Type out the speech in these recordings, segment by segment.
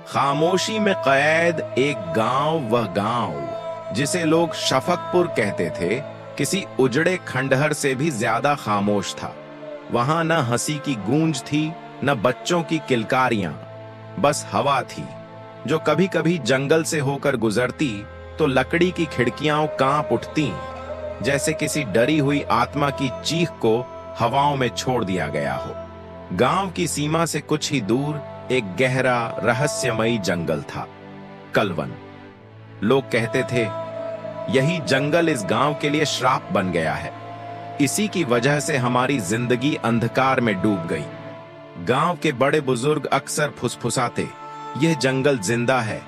खामोशी में कैद एक गांव, वह गांव जिसे लोग शफकपुर कहते थे, किसी उजड़े खंडहर से भी ज्यादा खामोश था। वहां न हंसी की गूंज थी, न बच्चों की किलकारियां, बस हवा थी जो कभी कभी जंगल से होकर गुजरती तो लकड़ी की खिड़कियां कांप उठती, जैसे किसी डरी हुई आत्मा की चीख को हवाओं में छोड़ दिया गया हो। गांव की सीमा से कुछ ही दूर एक गहरा रहस्यमयी जंगल था, कलवन। लोग कहते थे यही जंगल इस गांव के लिए श्राप बन गया है। इसी की वजह से हमारी जिंदगी अंधकार में डूब गई। गांव के बड़े बुजुर्ग अक्सर फुसफुसाते, यह जंगल जिंदा है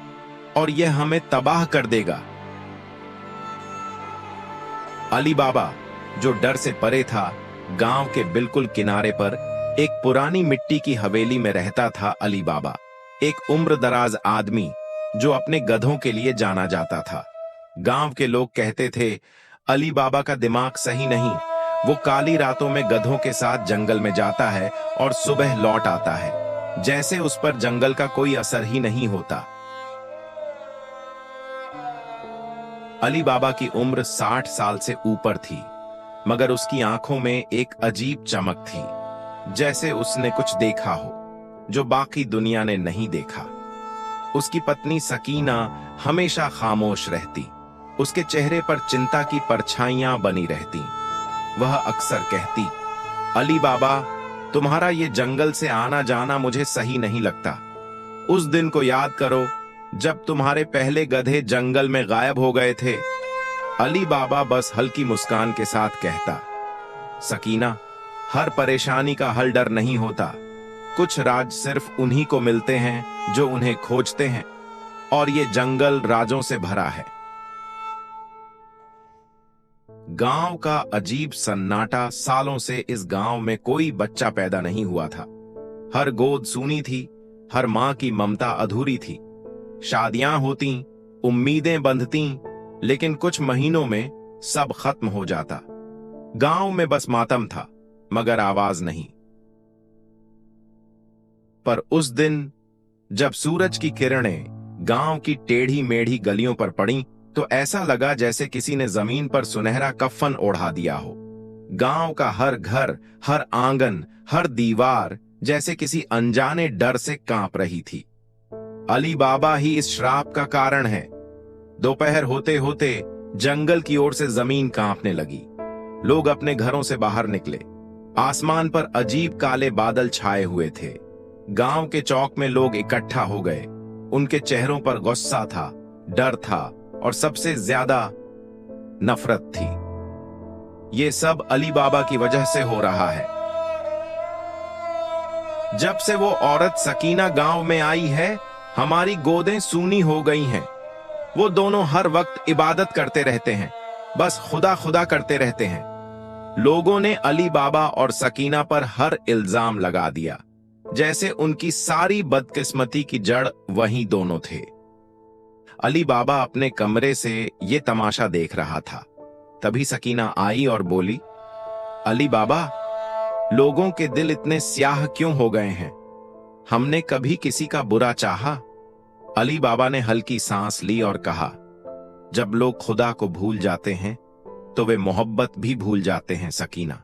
और यह हमें तबाह कर देगा। अली बाबा, जो डर से परे था, गांव के बिल्कुल किनारे पर एक पुरानी मिट्टी की हवेली में रहता था। अली बाबा एक उम्रदराज आदमी जो अपने गधों के लिए जाना जाता था। गांव के लोग कहते थे अली बाबा का दिमाग सही नहीं, वो काली रातों में गधों के साथ जंगल में जाता है और सुबह लौट आता है, जैसे उस पर जंगल का कोई असर ही नहीं होता। अली बाबा की उम्र 60 साल से ऊपर थी, मगर उसकी आंखों में एक अजीब चमक थी, जैसे उसने कुछ देखा हो जो बाकी दुनिया ने नहीं देखा। उसकी पत्नी सकीना हमेशा खामोश रहती, उसके चेहरे पर चिंता की परछाइयां बनी रहती। वह अक्सर कहती, अली बाबा, तुम्हारा ये जंगल से आना जाना मुझे सही नहीं लगता। उस दिन को याद करो जब तुम्हारे पहले गधे जंगल में गायब हो गए थे। अली बाबा बस हल्की मुस्कान के साथ कहता, सकीना, हर परेशानी का हल डर नहीं होता। कुछ राज सिर्फ उन्हीं को मिलते हैं जो उन्हें खोजते हैं, और ये जंगल राजों से भरा है। गांव का अजीब सन्नाटा। सालों से इस गांव में कोई बच्चा पैदा नहीं हुआ था। हर गोद सूनी थी, हर मां की ममता अधूरी थी। शादियां होती, उम्मीदें बंधती, लेकिन कुछ महीनों में सब खत्म हो जाता। गांव में बस मातम था, मगर आवाज नहीं। पर उस दिन जब सूरज की किरणें गांव की टेढ़ी मेढ़ी गलियों पर पड़ी, तो ऐसा लगा जैसे किसी ने जमीन पर सुनहरा कफन ओढ़ा दिया हो। गांव का हर घर, हर आंगन, हर दीवार जैसे किसी अनजाने डर से कांप रही थी। अली बाबा ही इस श्राप का कारण है। दोपहर होते होते जंगल की ओर से जमीन कांपने लगी। लोग अपने घरों से बाहर निकले। आसमान पर अजीब काले बादल छाए हुए थे। गांव के चौक में लोग इकट्ठा हो गए। उनके चेहरों पर गुस्सा था, डर था और सबसे ज्यादा नफरत थी। ये सब अली बाबा की वजह से हो रहा है। जब से वो औरत सकीना गांव में आई है, हमारी गोदें सूनी हो गई हैं। वो दोनों हर वक्त इबादत करते रहते हैं, बस खुदा खुदा करते रहते हैं। लोगों ने अली बाबा और सकीना पर हर इल्जाम लगा दिया, जैसे उनकी सारी बदकिस्मती की जड़ वही दोनों थे। अली बाबा अपने कमरे से ये तमाशा देख रहा था। तभी सकीना आई और बोली, अली बाबा, लोगों के दिल इतने स्याह क्यों हो गए हैं? हमने कभी किसी का बुरा चाहा? अली बाबा ने हल्की सांस ली और कहा, जब लोग खुदा को भूल जाते हैं तो वे मोहब्बत भी भूल जाते हैं सकीना,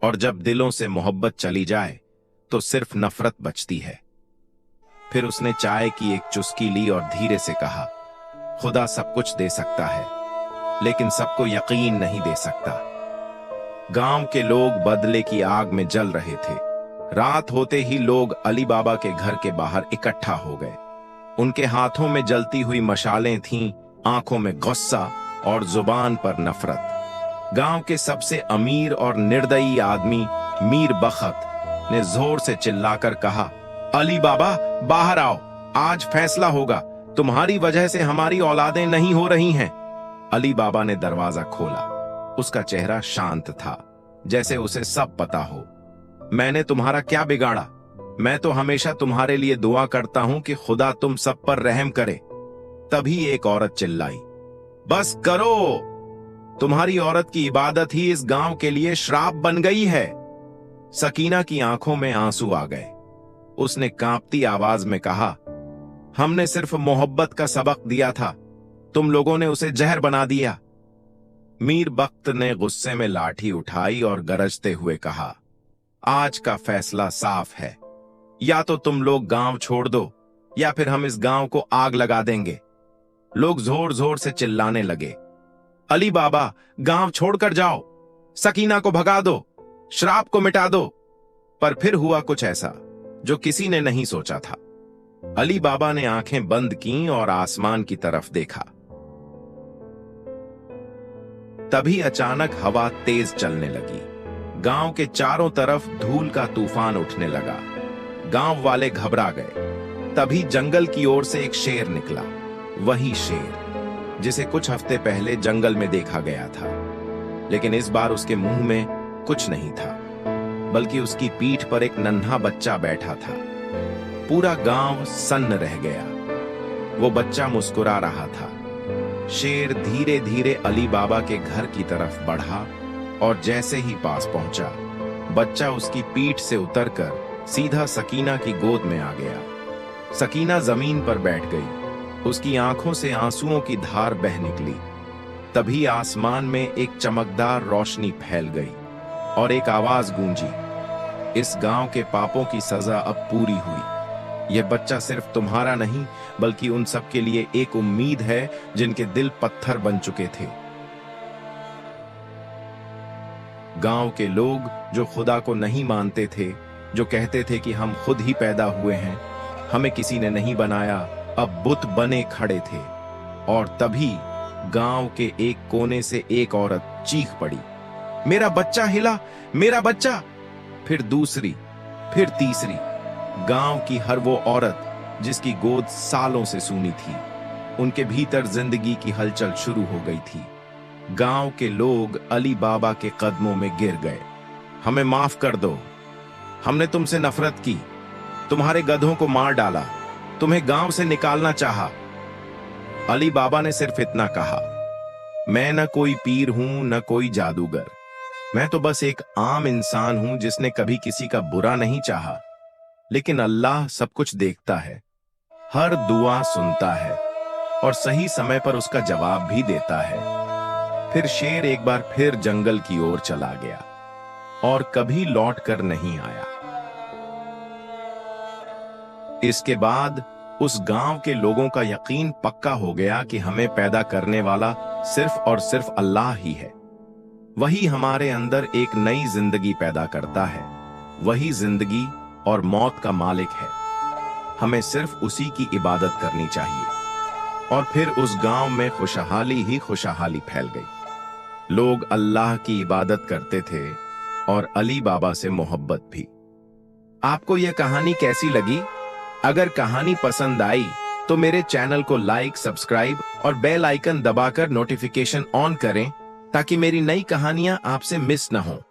और जब दिलों से मोहब्बत चली जाए तो सिर्फ नफरत बचती है। फिर उसने चाय की एक चुस्की ली और धीरे से कहा, खुदा सब कुछ दे सकता है, लेकिन सबको यकीन नहीं दे सकता। गांव के लोग बदले की आग में जल रहे थे। रात होते ही लोग अली बाबा के घर के बाहर इकट्ठा हो गए। उनके हाथों में जलती हुई मशालें थीं, आंखों में गुस्सा और जुबान पर नफरत। गांव के सबसे अमीर और निर्दयी आदमी मीर बखत ने जोर से चिल्लाकर कहा, अली बाबा, बाहर आओ, आज फैसला होगा। तुम्हारी वजह से हमारी औलादें नहीं हो रही हैं। अली बाबा ने दरवाजा खोला। उसका चेहरा शांत था, जैसे उसे सब पता हो। मैंने तुम्हारा क्या बिगाड़ा? मैं तो हमेशा तुम्हारे लिए दुआ करता हूं कि खुदा तुम सब पर रहम करे। तभी एक औरत चिल्लाई, बस करो, तुम्हारी औरत की इबादत ही इस गांव के लिए श्राप बन गई है। सकीना की आंखों में आंसू आ गए। उसने कांपती आवाज में कहा, हमने सिर्फ मोहब्बत का सबक दिया था, तुम लोगों ने उसे जहर बना दिया। मीर बख्त ने गुस्से में लाठी उठाई और गरजते हुए कहा, आज का फैसला साफ है, या तो तुम लोग गांव छोड़ दो या फिर हम इस गांव को आग लगा देंगे। लोग जोर जोर से चिल्लाने लगे, अली बाबा गांव छोड़कर जाओ, सकीना को भगा दो, श्राप को मिटा दो। पर फिर हुआ कुछ ऐसा जो किसी ने नहीं सोचा था। अली बाबा ने आंखें बंद की और आसमान की तरफ देखा। तभी अचानक हवा तेज चलने लगी। गांव के चारों तरफ धूल का तूफान उठने लगा। गांव वाले घबरा गए। तभी जंगल की ओर से एक शेर निकला, वही शेर जिसे कुछ हफ्ते पहले जंगल में देखा गया था। लेकिन इस बार उसके मुंह में कुछ नहीं था, बल्कि उसकी पीठ पर एक नन्हा बच्चा बैठा था। पूरा गांव सन्न रह गया। वो बच्चा मुस्कुरा रहा था। शेर धीरे धीरे अली बाबा के घर की तरफ बढ़ा और जैसे ही पास पहुंचा, बच्चा उसकी पीठ से उतरकर सीधा सकीना की गोद में आ गया। सकीना जमीन पर बैठ गई। उसकी आंखों से आंसुओं की धार बह निकली। तभी आसमान में एक चमकदार रोशनी फैल गई और एक आवाज गूंजी, इस गांव के पापों की सजा अब पूरी हुई। यह बच्चा सिर्फ तुम्हारा नहीं, बल्कि उन सब के लिए एक उम्मीद है जिनके दिल पत्थर बन चुके थे। गांव के लोग जो खुदा को नहीं मानते थे, जो कहते थे कि हम खुद ही पैदा हुए हैं, हमें किसी ने नहीं बनाया, अब बुत बने खड़े थे। और तभी गांव के एक कोने से एक औरत चीख पड़ी, मेरा बच्चा हिला, मेरा बच्चा। फिर दूसरी, फिर तीसरी। गांव की हर वो औरत जिसकी गोद सालों से सूनी थी, उनके भीतर जिंदगी की हलचल शुरू हो गई थी। गांव के लोग अली बाबा के कदमों में गिर गए। हमें माफ कर दो, हमने तुमसे नफरत की, तुम्हारे गधों को मार डाला, तुम्हें गांव से निकालना चाहा। अली बाबा ने सिर्फ इतना कहा, मैं न कोई पीर हूं न कोई जादूगर, मैं तो बस एक आम इंसान हूं जिसने कभी किसी का बुरा नहीं चाहा। लेकिन अल्लाह सब कुछ देखता है, हर दुआ सुनता है और सही समय पर उसका जवाब भी देता है। फिर शेर एक बार फिर जंगल की ओर चला गया और कभी लौट कर नहीं आया। इसके बाद उस गांव के लोगों का यकीन पक्का हो गया कि हमें पैदा करने वाला सिर्फ और सिर्फ अल्लाह ही है। वही हमारे अंदर एक नई जिंदगी पैदा करता है। वही जिंदगी और मौत का मालिक है। हमें सिर्फ उसी की इबादत करनी चाहिए। और फिर उस गांव में खुशहाली ही खुशहाली फैल गई। लोग अल्लाह की इबादत करते थे और अली बाबा से मोहब्बत भी। आपको यह कहानी कैसी लगी? अगर कहानी पसंद आई तो मेरे चैनल को लाइक, सब्सक्राइब और बेल आइकन दबाकर नोटिफिकेशन ऑन करें ताकि मेरी नई कहानियां आपसे मिस न हो।